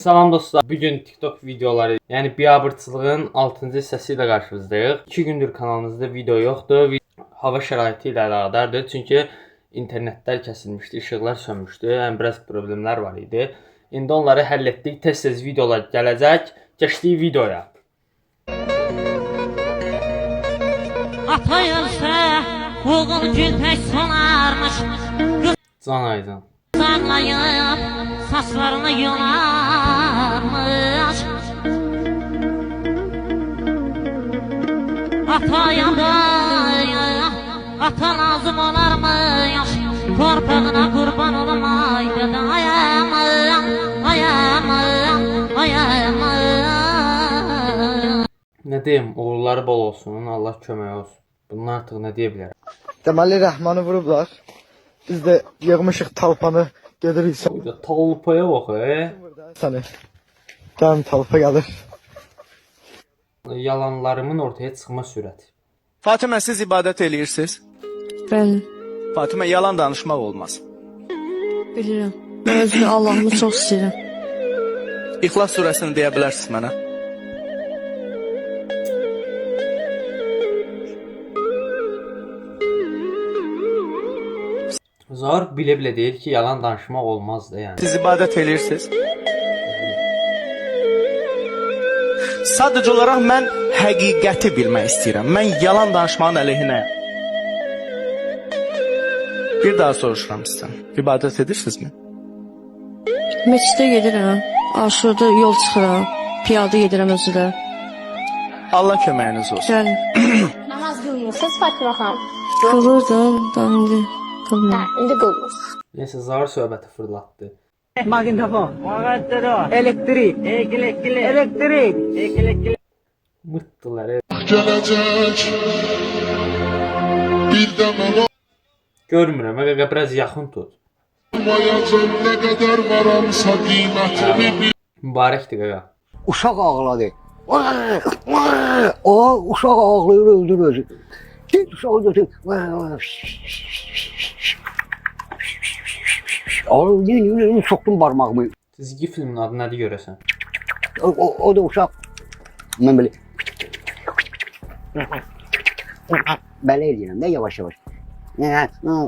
Salam dostlar, bugün TikTok videoları, yəni biabırçılığın 6-cı hissəsi ilə qarşınızdayıq. 2 gündür kanalımızda video yoxdur. Hava şəraiti ilə əlaqədardır. Çünki internetlər kəsilmişdi, işıqlar sönmüşdü. Yəni biraz problemlər var idi. İndi onları həll etdik. Tez-tez videolar gələcək. Keçdik videoya. Atayırsa oğul gül pək sonarmış. Can Aydın. Sanlayıb saçlarını yolarmış. Ataya da ata lazım olarmış. Torpağına qurban olmaydı da ayam, ayam, ayam. Nə deyim, uğurları bol olsun, Allah kömək olsun. Bundan artıq nə deyə bilərəm? Deməli Rəhmanı vurublar. Biz də yığmışıq talpanı, gedirik Talpaya bax, səni. Gəlin talpa gəlir. Yalanlarımın ortaya çıxma sürəti. Fatimə, siz ibadət eləyirsiniz? Bəli, Fatimə, yalan danışmaq olmaz. bilirəm. Mən özümü Allahımı çox istəyirəm. İxlas surəsini deyə bilərsiniz mənə? Zar bilə-bilə deyir ki, yalan danışmaq olmaz da yəni. Siz ibadət eləyirsiniz? Sadəcə olaraq mən həqiqəti bilmək istəyirəm. Mən yalan danışmağın əleyhinəyəm. Bir daha soruşuram sizdən. İbadət edirsinizmi? Məscidə gedirəm, aşurda yol çıxıram, piyada gedirəm özü də. Allah köməyiniz olsun. Gəlin. Namaz qılmırsınız Fatimə xanım? Qılırdım, da indi qılmıram. İndi qılmırsınız. Neyse Zar söhbəti fırlatdı. Magnetofon, elektrik, elektrik. Mıttılar. Gelecek bir de mən Görmürəm, əgər biraz yaxın tut. olmayacam ne kadar varamsa kıymetini bil. Mübarəkdir qaqa. Uşaq ağladı. O uşaq ağlayır, öldür özü. Git uşağı götür. Oğlum yine soktum parmağımı. Çizgi filmin adı nədir görəsən? O da uşaq. Ben böyle belə edirəm də yavaş yavaş.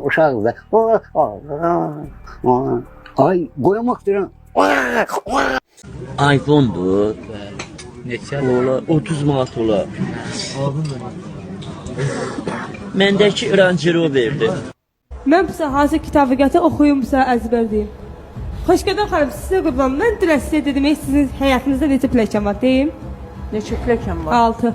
Uşaq da. Ay qoyamaq deyirəm. iPhone'dur. Neçə? Ola 30 manat olar. Məndəki Range Rover'dir. Mən bu hansı kitabı gətir oxuyum bu əzbərləyim. Xoşqədər xanım, sizə qurban, mən dünən sizə dedim, sizin həyatınızda neçə pilləkən var, deyim? Neçə pilləkən var? 6.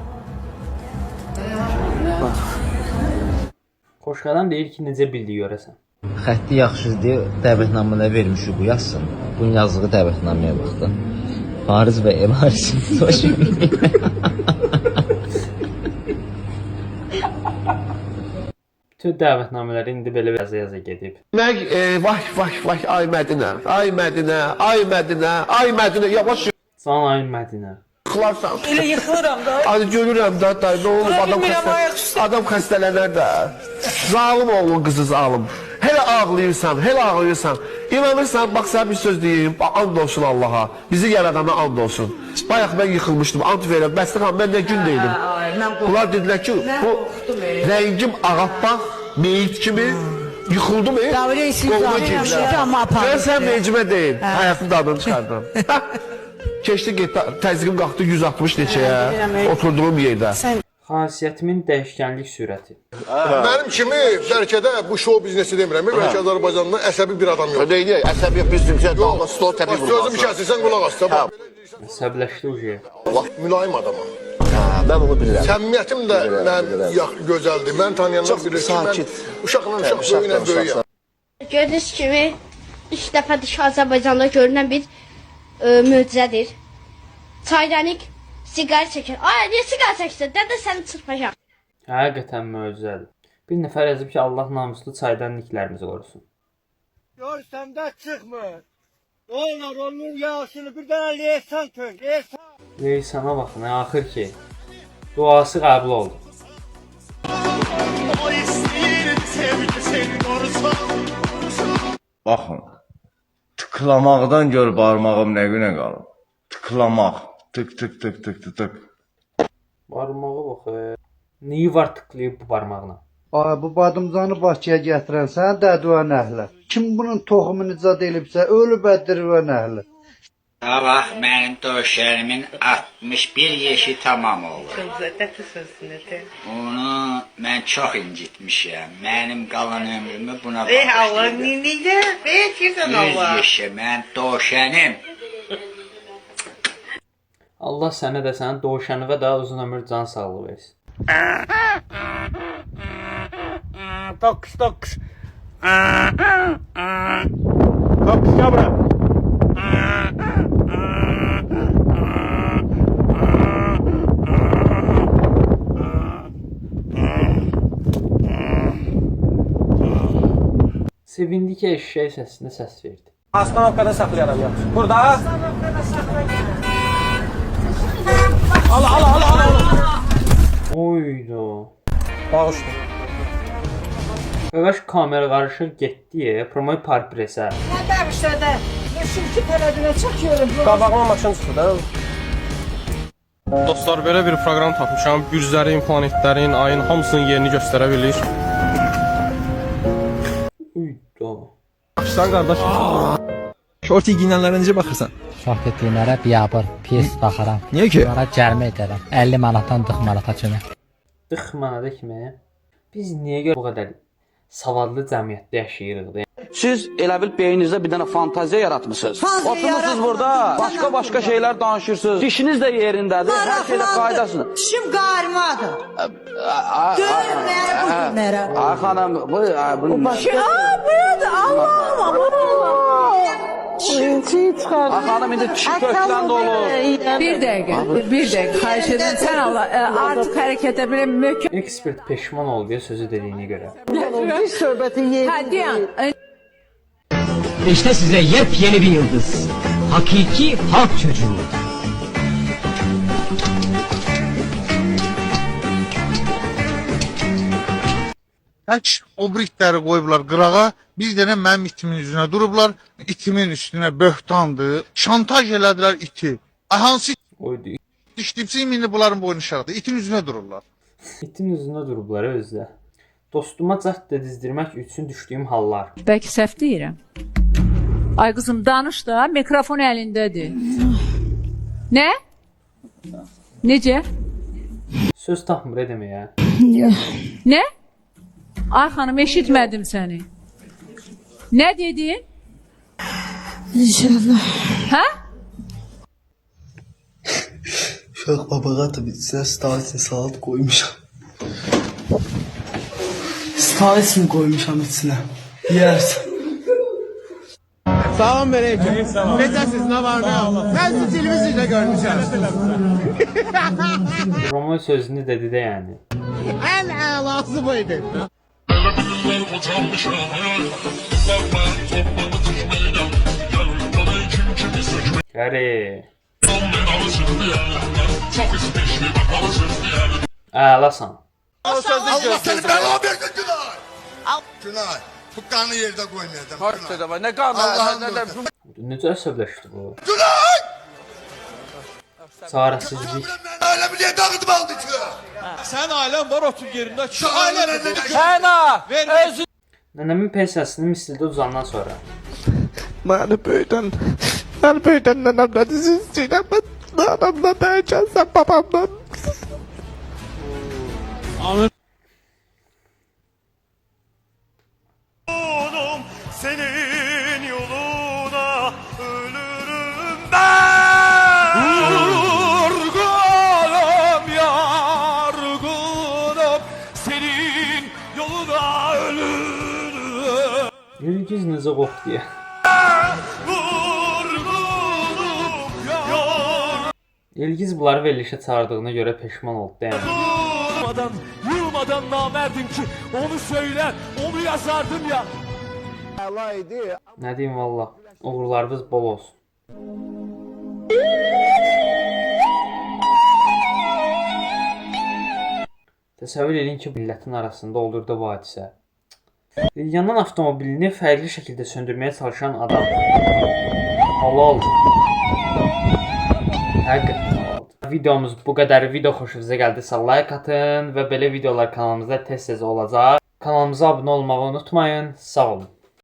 Xoşqədəm deyir ki, necə bildi görəsən? Xətti yaxşıdır deyə dəvətnamələr vermişik bu yazsın. Bunun yazdığı dəvətnaməyə baxdı. Fariz və Evaris'in xoşu. Bütün dəvətnamələri indi belə yaza gedib. Vay ay Mədinə, ay Mədinə, ay Mədinə, ay Mədinə yavaş Can Ayın Mədinə. yıxılarsan. Elə yıxılıram da. Hadi görürəm də dayı ne olur adam xəstələnər də. Zalım oğlun qızı zalım. Hələ ağlayırsan. İnanırsan, bax sən bir söz deyim, and olsun Allaha. Bizi yaradana and olsun. Bayaq mən yıxılmışdım, and verirəm. Bəsliqan, mən nə gün deydim. Bunlar dedilər ki, bu rəngim ağappaq, meyit kimi yıxıldı mı? Qoluna girdiler. Ben sən mecimə deyim, həyatın dadını çıxardım. Keçdi getdi, təzyiqim qalxdı 160 neçəyə, oturduğum yerdə. Xasiyyətimin dəyişkənlik sürəti. Mənim kimi bəlkə də bu show biznesi demirəm. Bəlkə Azərbaycanda əsəbi bir adam yox. Deyil, əsəbi bizimcə dalga stol təbii Bax sözümü kəsirsən qulaq as da. Əsəbləşdi uca. Mülayim adamam. Mən onu bilirəm. Səmimiyyətim də mənim gözəldir. Mən tanıyanlar bilir ki, mən uşaqla böyüyünə böyüyəm. Gördüyünüz kimi ilk dəfədir ki, Azərbaycanda görünən bir möcüzədir. Çaydanik siqaret çəkir. Ay, niyə siqaret çəkirsən? Dədə səni çırpacaq. Həqiqətən möcüzədir. Bir nəfər yazıb ki, Allah namuslu çaydanliklərimizi qorusun. Görsəm də çıxmır. Olur yağışını bir dənə leysan tök. Leysana baxın, axır ki, duası qəbul oldu. Baxın, Tıklamaqdan gör barmağım nə günə qalıb. Tıklamaq. Tık tık tık tık tık tık. Barmağa bax. Neyi var tıklayıb bu barmağına? Ay bu badımcanı Bakıya gətirən sən dədvə nəhlə. Kim bunun toxumunu zad elibsə, ölüb ədirvə nəhlə. Sabah mənim döşərimin 61 yaşı tamam olur. Onu mən çox incitmişəm. Mənim qalan ömrümü buna baxışlayıb. Allah, niyə? Deyirsən Allah. 100 yaşı mən döşənim. Allah sənə də sənin doğuşanıva da uzun ömür can sağlığı versin. Toks. Toks yavrum. Sevindi ki eşeği sesine ses verdi. Astanovkada saxlayaram ya. Burada. Al. Oydu. Bağışla. Övəş kamera qarışıq getdi ya, promoy parpresə. Qabağıma maşın çıxdı da. Dostlar, belə bir proqram tapmışam. Güzlərin, planetlərin, ayın hamısının yerini göstərə bilir. Uydu. Sən qardaş. Şorti giyinənlərə necə baxırsan? Şort etdiyinlərə biabır, pis baxaram. Niyə ki? Onlara cərimə edərəm. 50 manatdan 40 manata kimi. 40 manata kimi. Biz niyə görə bu qədər savadlı cəmiyyətdə yaşayırıq? Siz elə bil beyninizdə bir dənə fantaziya yaratmışsınız. Oturmusunuz burada, başqa şeylər danışırsınız. Dişiniz də yerindədir, hər şeydə qaydasınız. Dişim qarmadır. Görürüm məni bu günlərə. Ay xanım, bu Budur, Allah'ım. Ay xanım, indi kökdən də olur. Bir dəqiqə, xahiş edirəm, sən Allah, artıq hərəkətə belə mükemmel. Ekspert peşman oldu ya sözü dediyinə görə. Bir söhbətin yeri. Hadi ya. İşte size yepyeni bir yıldız. Hakiki halk çocuğu. Tək o britləri qoyublar qırağa, bir dənə mənim itimin üzünə durublar, itimin üstünə böhtandır, şantaj elədilər iti. Hansı Oydu. işləyibsə, indi bunların boynu şartı, itin üzünə dururlar. İtin üzünə durublar özdə. Dostuma cəhd dizdirmək üçün düşdüyüm hallar. Bəlkə səhv deyirəm. Ay qızım, danış da, mikrofon əlindədir. Nə? Necə? Söz tapmır deməyə. Nə? Ay xanım, eşitmədim səni. Nə dedin? İnşallah. Hə? Uşaq babağa da bitsinə Stalin salat qoymuşam. Stalin qoymuşam içinə. Yersən. Salam aleyküm. Necəsiz, nə var nə? Mən sizi televiziyada görmüşəm. Roman sözünü dedi də yəni. Ən əlası bu idi. Qəri. Əlasan. Allah səni bəla versin Günay. Günay, bu qanı yerdə qoymayacam. Nə qanı? Necə əsəbləşdi bu? Günay! Çarəsizlik. Ailemi niye dağıtıp aldı ki? Sən ailən var otur yerində. Şu ailenin de Nənəmin pensiyasını misildə uzandan sonra. Məni böyüdən nənəmlə dizin istəyirəm. Mən anamla dəyəcənsəm babamdan. Senin yoluna ölürüm ben. Yorgunum, yorgunum. Senin yoluna ölürüm. Yürüyüz necə qorxdu ya. Elgiz bunları verilişə çağırdığına görə peşman oldu yəni. Yılmadan namerdim ki onu söyler, onu yazardım ya. Nə deyim valla. Uğurlarınız bol olsun. Təsəvvür edin ki, millətin arasında olurdu bu hadisə. Yanan avtomobilini fərqli şəkildə söndürməyə çalışan adam. Halal. Həqiqətən halaldır. Videomuz bu qədər. Video xoşunuza gəldisə like atın və belə videolar kanalımızda tez-tez olacaq. Kanalımıza abunə olmağı unutmayın. Sağ olun.